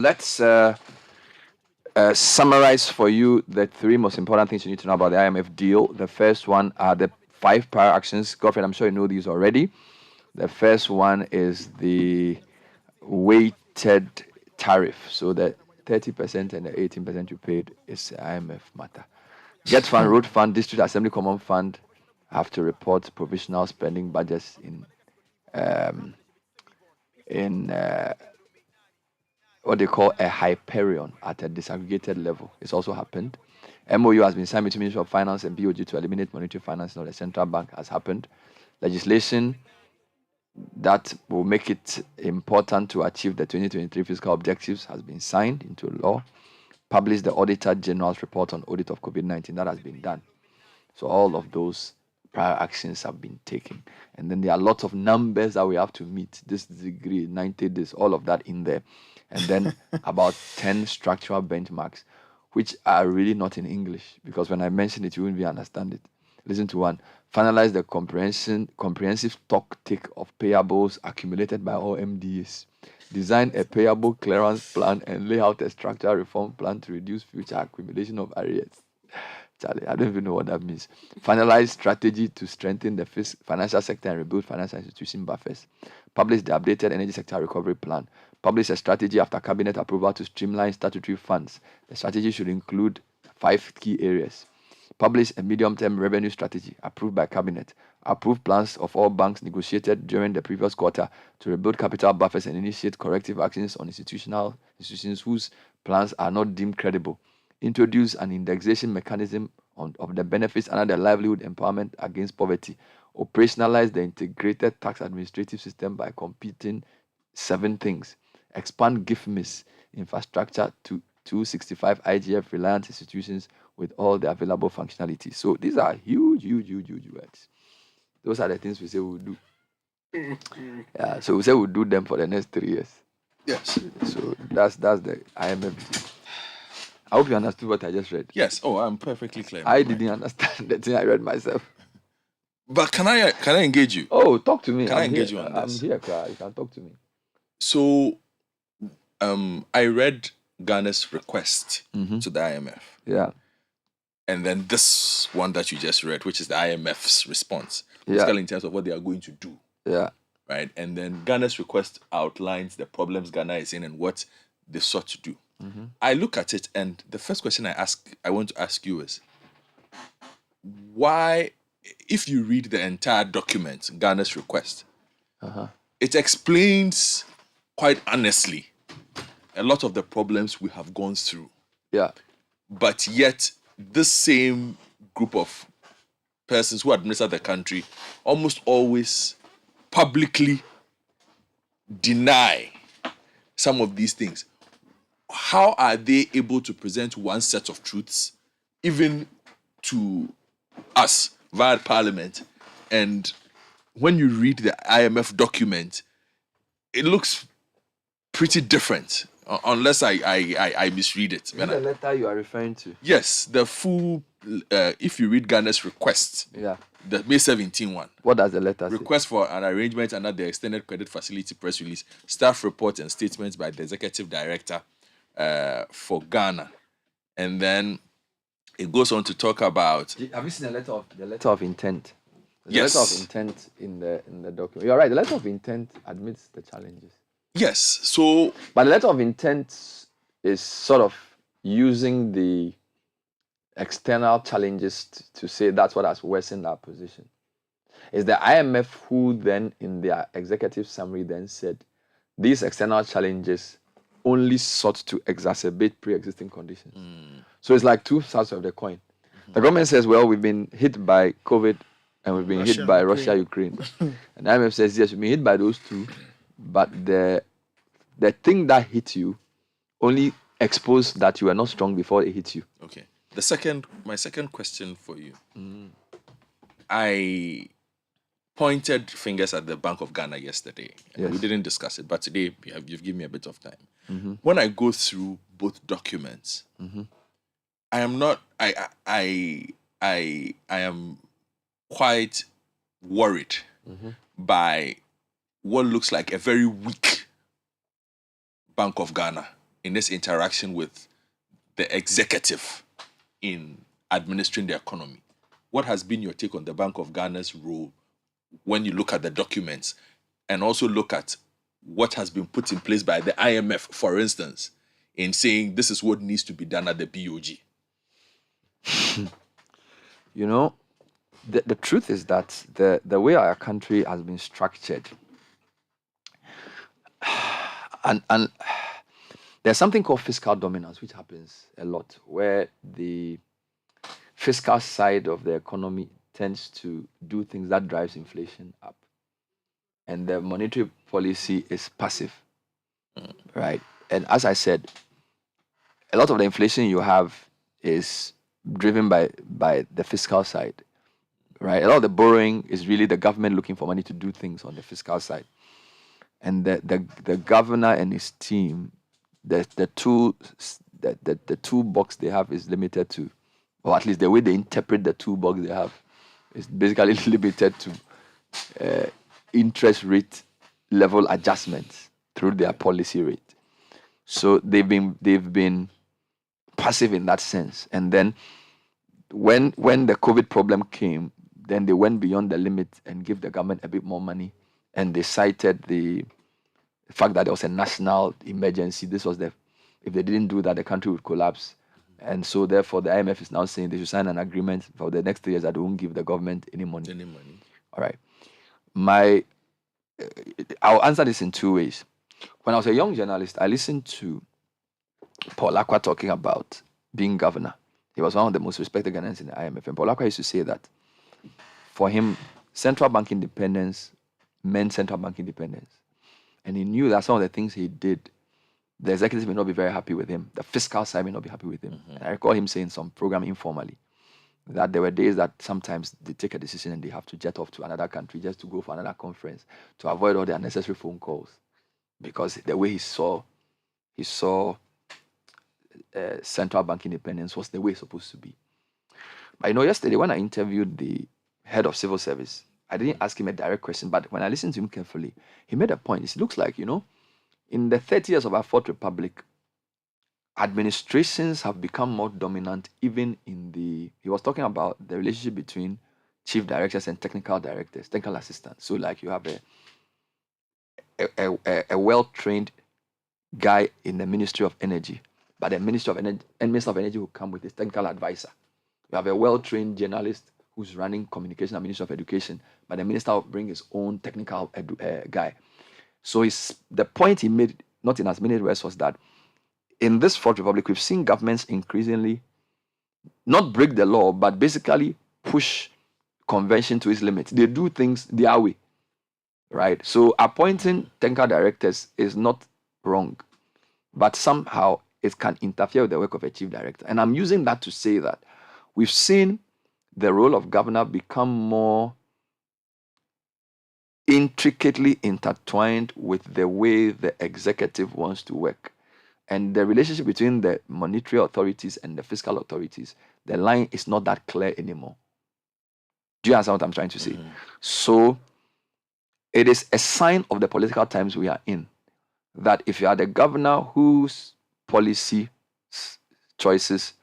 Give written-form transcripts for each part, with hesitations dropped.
Let's summarize for you the three most important things you need to know about the IMF deal. The first one are the 5 prior actions. Godfrey, I'm sure you know these already. The first one is the weighted tariff. So the 30% and the 18% you paid is IMF matter. Get Fund, Road Fund, District Assembly Common Fund have to report provisional spending budgets um, in what they call a Hyperion at a disaggregated level. It's also happened. MOU has been signed between Ministry of Finance and BOG to eliminate monetary financing of the central bank has happened. Legislation that will make it important to achieve the 2023 fiscal objectives has been signed into law. Published the Auditor General's report on audit of COVID-19. That has been done. So all of those prior actions have been taken. And then there are lots of numbers that we have to meet. This degree, 90 this, all of that in there. And then about 10 structural benchmarks, which are really not in English, because when I mention it, you won't be understand it. Listen to one. Finalize the comprehensive stock take of payables accumulated by all MDAs. Design a payable clearance plan and lay out a structural reform plan to reduce future accumulation of arrears. Charlie, I don't even know what that means. Finalize strategy to strengthen the financial sector and rebuild financial institution buffers. Publish the updated energy sector recovery plan. Publish a strategy after cabinet approval to streamline statutory funds. The strategy should include 5 key areas. Publish a medium-term revenue strategy approved by cabinet. Approve plans of all banks negotiated during the previous quarter to rebuild capital buffers and initiate corrective actions on institutions whose plans are not deemed credible. Introduce an indexation mechanism of the benefits under the livelihood empowerment against poverty. Operationalize the integrated tax administrative system by completing 7 things. Expand GIFMIS infrastructure to 265 IGF reliant institutions with all the available functionalities. So these are huge words. Those are the things we say we'll do. Yeah, so we say we'll do them for the next 3 years. Yes. So that's the IMF. I hope you understood what I just read. Yes. Oh, I'm perfectly clear. I didn't understand the thing I read myself. But can I engage you? Oh, talk to me. Can I engage you on this? I'm here, Clara. You can talk to me. So, I read Ghana's request to the IMF. Yeah. And then this one that you just read, which is the IMF's response, Yeah. basically in terms of what they are going to do. Yeah. Right. And then Ghana's request outlines the problems Ghana is in and what they sought to do. I look at it, and the first question I want to ask you is, why, if you read the entire document, Ghana's request, it explains quite honestly a lot of the problems we have gone through. Yeah. But yet, this same group of persons who administer the country almost always publicly deny some of these things. How are they able to present one set of truths, even to us via Parliament? And when you read the IMF document, it looks pretty different, unless I misread it. Is it the letter you are referring to? Yes, the full, if you read Ghana's request, Yeah. the May 17 one. What does the letter say? Request for an arrangement under the Extended Credit Facility press release, staff report and statements by the Executive Director for Ghana. And then it goes on to talk about... Have you seen the letter of intent? The Yes. letter of intent in the document. You're right. The letter of intent admits the challenges. Yes, so... But the letter of intent is sort of using the external challenges to say that's what has worsened our position. It's the IMF who then, in their executive summary, then said these external challenges only sought to exacerbate pre-existing conditions. So it's like two sides of the coin. The government says, well, we've been hit by COVID and we've been hit by Russia, Ukraine. And the IMF says, yes, we've been hit by those two, but the thing that hit you only exposed that you were not strong before it hit you. Okay. My second question for you. I pointed fingers at the Bank of Ghana yesterday. Yes. We didn't discuss it, but today you've given me a bit of time. When I go through both documents, I am not. I am quite worried by what looks like a very weak Bank of Ghana. in this interaction with the executive in administering the economy. What has been your take on the Bank of Ghana's role when you look at the documents and also look at what has been put in place by the IMF, for instance, in saying this is what needs to be done at the BOG? You know, the truth is that the way our country has been structured, and there's something called fiscal dominance, which happens a lot, where the fiscal side of the economy tends to do things that drives inflation up, and the monetary policy is passive, right? And as I said, a lot of the inflation you have is driven by the fiscal side, right? A lot of the borrowing is really the government looking for money to do things on the fiscal side, and the governor and his team, the toolbox they have is limited to, or at least the way they interpret the toolbox they have is basically limited to interest rate level adjustments through their policy rate. So they've been passive in that sense. And then when the COVID problem came, then they went beyond the limit and gave the government a bit more money, and they cited the fact that there was a national emergency. This was if they didn't do that, the country would collapse. And so therefore the IMF is now saying they should sign an agreement for the next 3 years that they won't give the government any money. All right. I'll answer this in two ways. When I was a young journalist, I listened to Paul Akwa talking about being governor. He was one of the most respected Ghanaians in the IMF. And Paul Akwa used to say that for him, central bank independence meant central bank independence. And he knew that some of the things he did, the executive may not be very happy with him. The fiscal side may not be happy with him. And I recall him saying some program informally that there were days that sometimes they take a decision and they have to jet off to another country just to go for another conference to avoid all the unnecessary phone calls, because the way he saw central bank independence was the way it's supposed to be. But yesterday when I interviewed the head of civil service, I didn't ask him a direct question, but when I listened to him carefully, he made a point. It looks like, in the 30 years of our Fourth Republic, administrations have become more dominant, even he was talking about the relationship between chief directors and technical directors, technical assistants. So like you have a well-trained guy in the Ministry of Energy, but the Minister of Energy will come with his technical advisor. You have a well-trained journalist who's running communication at Ministry of Education, but the minister will bring his own technical guy. So the point he made, not in as many words, was that in this Fourth Republic, we've seen governments increasingly not break the law, but basically push convention to its limit. They do things their way, right? So appointing technical directors is not wrong, but somehow it can interfere with the work of a chief director. And I'm using that to say that we've seen the role of governor become more intricately intertwined with the way the executive wants to work. And the relationship between the monetary authorities and the fiscal authorities, the line is not that clear anymore. Do you understand what I'm trying to say? So it is a sign of the political times we are in, that if you are the governor whose policy choices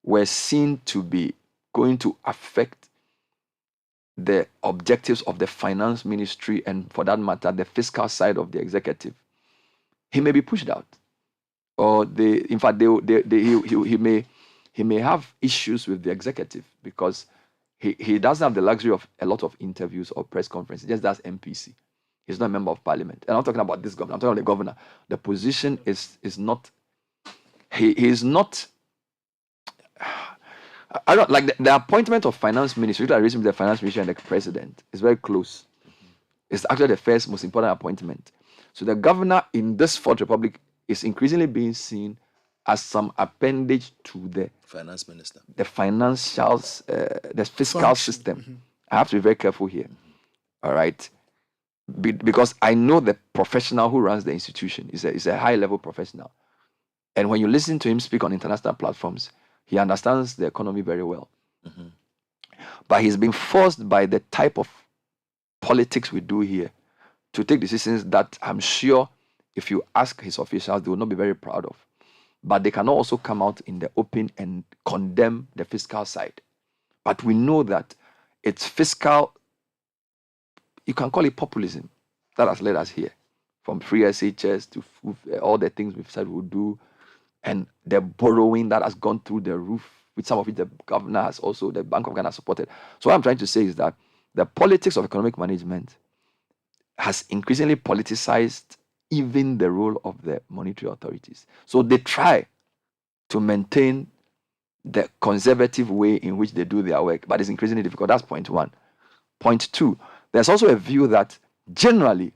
were seen to be going to affect the objectives of the finance ministry and, for that matter, the fiscal side of the executive, he may be pushed out, or he may have issues with the executive because he doesn't have the luxury of a lot of interviews or press conferences. He just does MPC. He's not a member of parliament. And I'm talking about this governor. I'm talking about the governor. The position is not. He is not. I don't like the appointment of finance ministry. The relation between the finance ministry and the president is very close. It's actually the first most important appointment. So the governor in this Fourth Republic is increasingly being seen as some appendage to the finance minister, the financials, the fiscal system. I have to be very careful here. All right, because I know the professional who runs the institution is a high-level professional, and when you listen to him speak on international platforms, he understands the economy very well. But he's been forced by the type of politics we do here to take decisions that I'm sure if you ask his officials, they will not be very proud of. but they cannot also come out in the open and condemn the fiscal side. But we know that it's fiscal, you can call it populism, that has led us here. From free SHS to all the things we've said we'll do, and the borrowing that has gone through the roof, with some of it the governor has also, the Bank of Ghana supported. So what I'm trying to say is that the politics of economic management has increasingly politicized even the role of the monetary authorities. So they try to maintain the conservative way in which they do their work, but it's increasingly difficult. That's point one. Point two, there's also a view that generally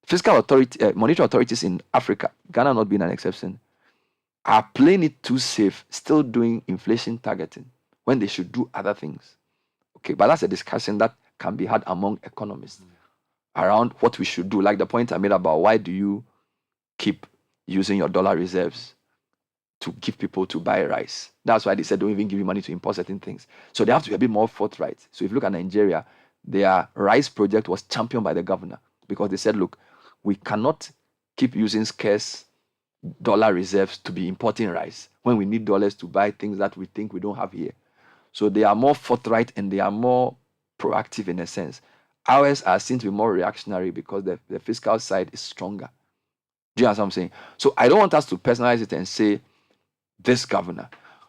fiscal authority, monetary authorities in Africa, Ghana not being an exception, are playing it too safe, still doing inflation targeting when they should do other things. Okay, but that's a discussion that can be had among economists around what we should do. Like the point I made about why do you keep using your dollar reserves to give people to buy rice? That's why they said don't even give you money to import certain things. So they have to be a bit more forthright. So if you look at Nigeria, their rice project was championed by the governor because they said, look, we cannot keep using scarce dollar reserves to be importing rice when we need dollars to buy things that we think we don't have here. So they are more forthright and they are more proactive in a sense. Ours are seen to be more reactionary because the fiscal side is stronger. Do you understand what I'm saying? So I don't want us to personalize it and say this governor.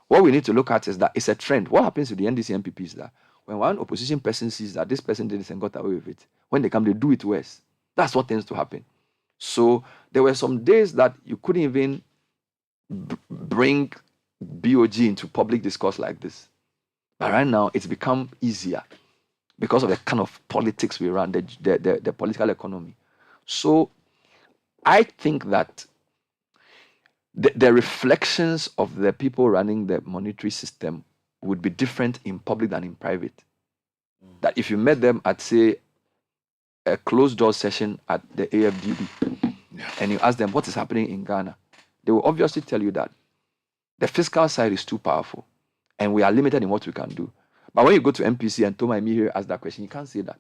What we need to look at is that it's a trend. What happens to the NDC MPP is that when one opposition person sees that this person did this and got away with it, when they come, they do it worse. That's what tends to happen. So there were some days that you couldn't even bring BOG into public discourse like this. But right now, it's become easier because of the kind of politics we run, the political economy. So I think that the reflections of the people running the monetary system would be different in public than in private. That if you met them at, say, a closed door session at the AFDB, and you ask them what is happening in Ghana, they will obviously tell you that the fiscal side is too powerful and we are limited in what we can do. But when you go to MPC and Toma Emi here ask that question, you can't say that.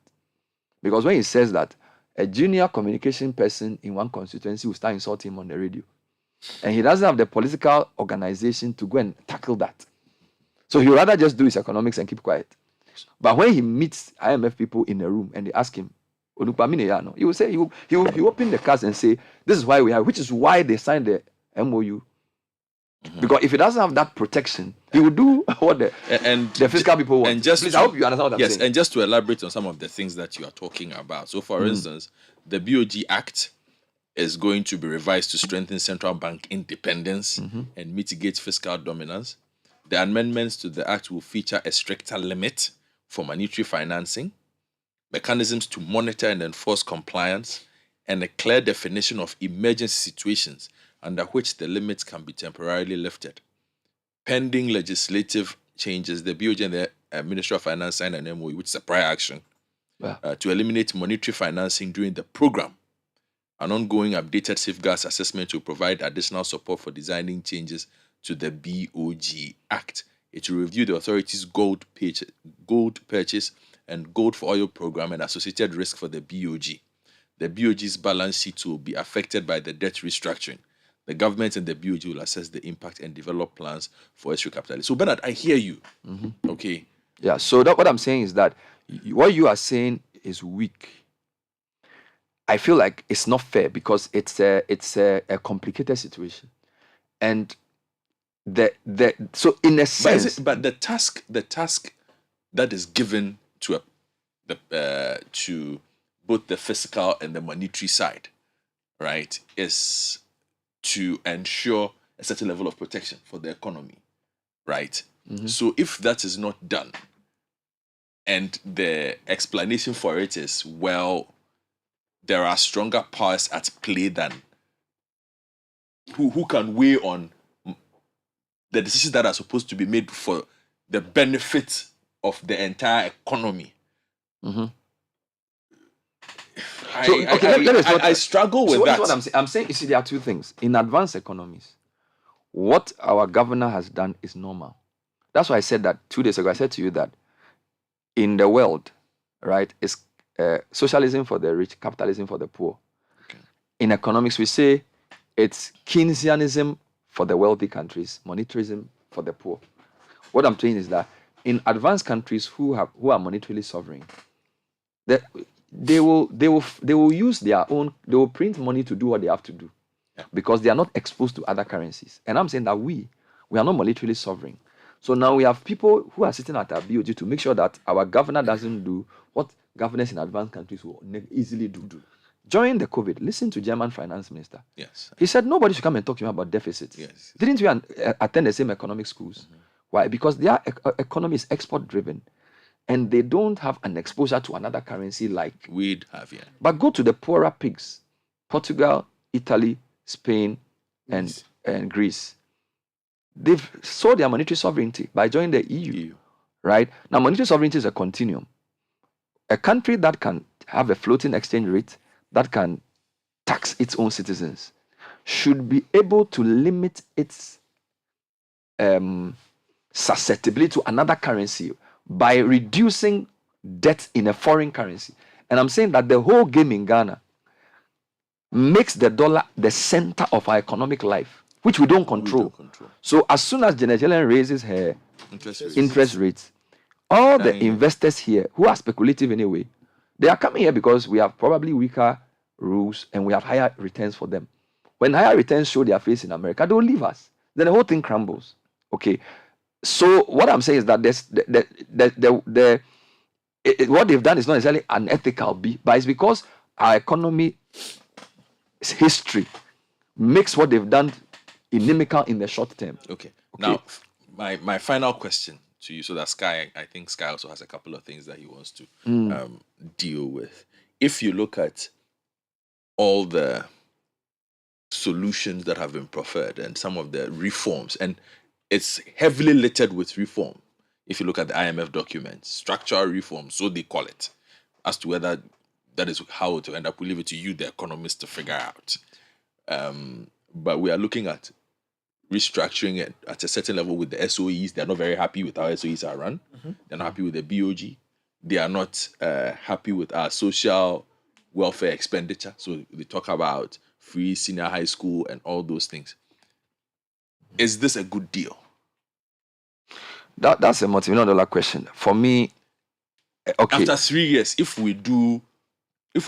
Because when he says that, a junior communication person in one constituency will start insulting him on the radio. And he doesn't have the political organization to go and tackle that. So he would rather just do his economics and keep quiet. But when he meets IMF people in a room and they ask him, he will say, he will open the cards and say, this is why we have, which is why they signed the MOU. Because if he doesn't have that protection, he will do what the fiscal people want. And just Please, I hope you understand what I'm saying. Yes, and just to elaborate on some of the things that you are talking about. So, for instance, the BOG Act is going to be revised to strengthen central bank independence and mitigate fiscal dominance. The amendments to the Act will feature a stricter limit for monetary financing, mechanisms to monitor and enforce compliance, and a clear definition of emergency situations under which the limits can be temporarily lifted. Pending legislative changes, the BOJ and the Ministry of Finance signed an MOU, which is a prior action, to eliminate monetary financing during the program. An ongoing updated safeguards assessment will provide additional support for designing changes to the BOG Act. It will review the authority's gold purchase and gold for oil program and associated risk for the BOG. The BOG's balance sheet will be affected by the debt restructuring. The government and the BOG will assess the impact and develop plans for its recapitalization. So, Bernard, I hear you. Okay. Yeah, so what I'm saying is that what you are saying is weak. I feel like it's not fair because it's a complicated situation. And so in a sense, but the task that is given to to both the fiscal and the monetary side, right, is to ensure a certain level of protection for the economy, right? So if that is not done, and the explanation for it is, well, there are stronger powers at play than who can weigh on the decisions that are supposed to be made for the benefit of the entire economy. I struggle with that. What I'm saying, you see, there are two things. In advanced economies, what our governor has done is normal. That's why I said that 2 days ago. I said to you that in the world, right, it's socialism for the rich, capitalism for the poor. Okay. In economics, we say it's Keynesianism for the wealthy countries, monetarism for the poor. What I'm saying is that in advanced countries who are monetarily sovereign, that they will use their own, they will print money to do what they have to do, because they are not exposed to other currencies. And I'm saying that we are not monetarily sovereign. So now we have people who are sitting at our BOG to make sure that our governor doesn't do what governors in advanced countries will easily do. During the COVID, listen to German finance minister. Yes. He said nobody should come and talk to him about deficits. Yes. Didn't we attend the same economic schools? Why? Because their economy is export driven, and they don't have an exposure to another currency like we'd have. Yeah. But go to the poorer pigs, Portugal, Italy, Spain, and Greece. They've sold their monetary sovereignty by joining the EU. Right? Now, monetary sovereignty is a continuum. A country that can have a floating exchange rate, that can tax its own citizens, should be able to limit its susceptibility to another currency by reducing debt in a foreign currency. And I'm saying that the whole game in Ghana makes the dollar the center of our economic life, which we don't control. So as soon as Janet Yellen raises her interest rates, all the investors here who are speculative anyway, they are coming here because we have probably weaker rules and we have higher returns for them. When higher returns show their face in America, they will leave us. Then the whole thing crumbles. Okay. So what I'm saying is that what they've done is not necessarily unethical, but it's because our economy history makes what they've done inimical in the short term. Okay. Now, my final question to you, so that I think Sky also has a couple of things that he wants to deal with. If you look at all the solutions that have been proffered and some of the reforms, and it's heavily littered with reform. If you look at the IMF documents, structural reform, so they call it, as to whether that is how it will end up, we leave it to you, the economists, to figure out. But we are looking at restructuring it at a certain level with the SOEs. They're not very happy with how SOEs are run. They're not happy with the BOG. They are not happy with our social welfare expenditure. So they talk about free senior high school and all those things. Is this a good deal? That's a multi-million-dollar question. For me, okay. After 3 years, if we're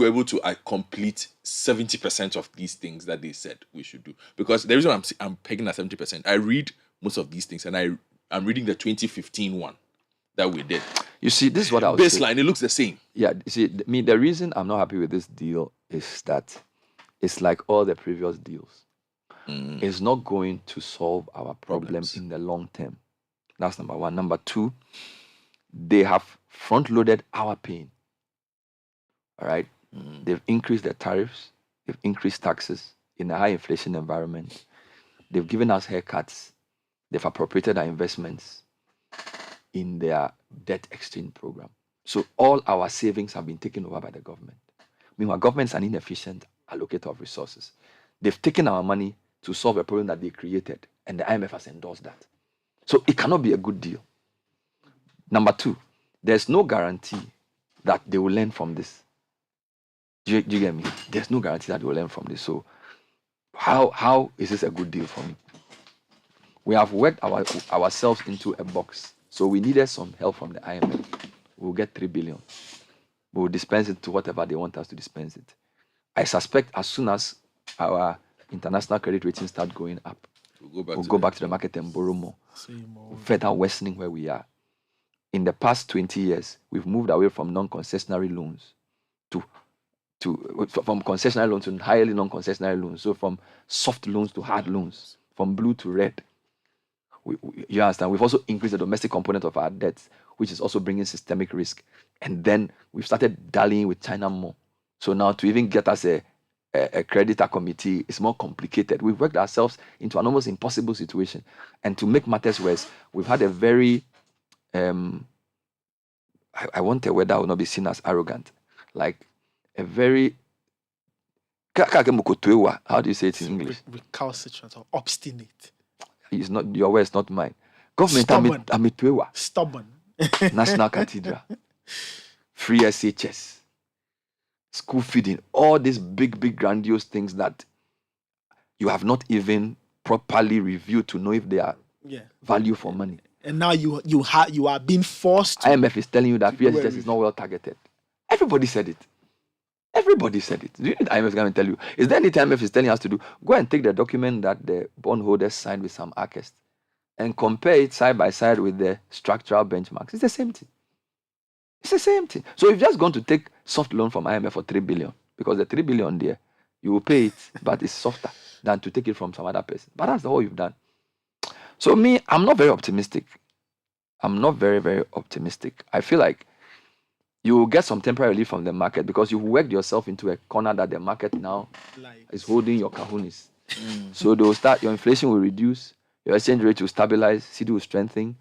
able to complete 70% of these things that they said we should do, because the reason I'm pegging at 70%, I read most of these things, and I'm reading the 2015 one that we did. You see, this is what I was baseline. saying. It looks the same. Yeah. You see, the reason I'm not happy with this deal is that it's like all the previous deals. It's not going to solve our problems in the long term. That's number one. Number two, they have front-loaded our pain. All right? They've increased their tariffs. They've increased taxes in a high inflation environment. They've given us haircuts. They've appropriated our investments in their debt exchange program. So all our savings have been taken over by the government. Meanwhile, government's an inefficient allocator of resources. They've taken our money to solve a problem that they created, and the IMF has endorsed that. So it cannot be a good deal. Number two, there's no guarantee that they will learn from this. Do you get me? There's no guarantee that they will learn from this. So how is this a good deal for me? We have worked ourselves into a box. So we needed some help from the IMF. We'll get 3 billion. We'll dispense it to whatever they want us to dispense it. I suspect as soon as our international credit ratings start going up, we'll go back to the market and borrow more. Further worsening where we are. In the past 20 years, we've moved away from non-concessionary loans from concessionary loans to highly non-concessionary loans. So from soft loans to hard loans, from blue to red. You understand? We've also increased the domestic component of our debts, which is also bringing systemic risk. And then we've started dallying with China more. So now to even get us a creditor committee is more complicated. We've worked ourselves into an almost impossible situation. And to make matters worse, we've had a very, I want a word that will not be seen as arrogant, like a very, how do you say it in English? Recalcitrant or obstinate. It's not your words, not mine. Government Stubborn. National Cathedral, free SHS, school feeding, all these big, grandiose things that you have not even properly reviewed to know if they are Yeah. value for money. And now you are being forced to. IMF is telling you that do a VSHS is not well targeted. Everybody said it. Everybody said it. Do you need IMF going to tell you? Is there anything IMF is telling us to do? Go and take the document that the bondholders signed with some ACES and compare it side by side with the structural benchmarks. It's the same thing. It's the same thing. So you've just gone to take soft loan from IMF for 3 billion, because the 3 billion there, you will pay it, but it's softer than to take it from some other person. But that's all you've done. So me, I'm not very optimistic. I'm not very, very optimistic. I feel like you will get some temporary relief from the market because you've worked yourself into a corner that the market now is holding your kahunis. So your inflation will reduce, your exchange rate will stabilize, Citi will strengthen,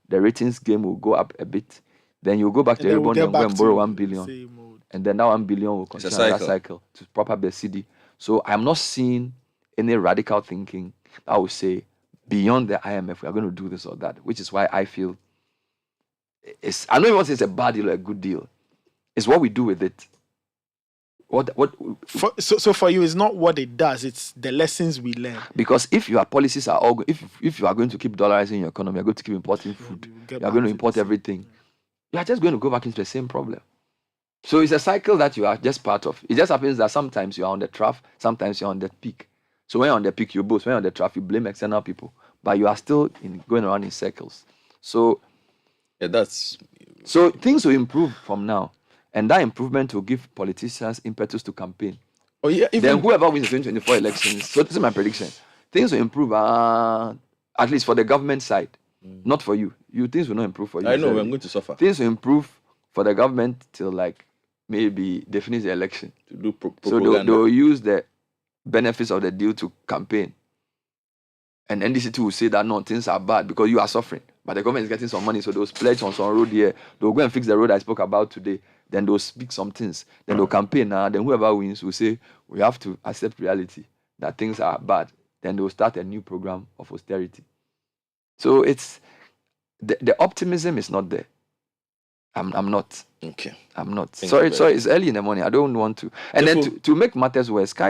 the ratings game will go up a bit. Then you'll go back to everyone and go and borrow 1 billion. And then that 1 billion will continue another cycle to prop up the Citi. So I'm not seeing any radical thinking, I would say, beyond the IMF, we are going to do this or that, which is why I feel I don't even want to say it's a bad deal or a good deal. It's what we do with it. So for you, it's not what it does, it's the lessons we learn. Because if your policies are all, if you are going to keep dollarizing your economy, you're going to keep importing food, you're going to import everything, you are just going to go back into the same problem. So it's a cycle that you are just part of. It just happens that sometimes you're on the trough, sometimes you're on the peak. So when you're on the peak, you boast. When you're on the trough, you blame external people. But you are still going around in circles. So so things will improve from now. And that improvement will give politicians impetus to campaign. Oh yeah. Then whoever wins the 2024 elections, so this is my prediction. Things will improve, at least for the government side, not for you. Things will not improve for you. I know, I'm going to suffer. Things will improve for the government till like maybe they finish the election. To do propaganda. So they'll use the benefits of the deal to campaign. And NDC2 will say that no, things are bad because you are suffering. But the government is getting some money, so they'll pledge on some road here. They'll go and fix the road I spoke about today. Then they'll speak some things. Then they'll campaign. Then whoever wins will say, we have to accept reality, that things are bad. Then they'll start a new program of austerity. So it's the optimism is not there. I'm not. Okay. I'm not. Sorry, it's early in the morning. I don't want to. And then to make matters worse, Sky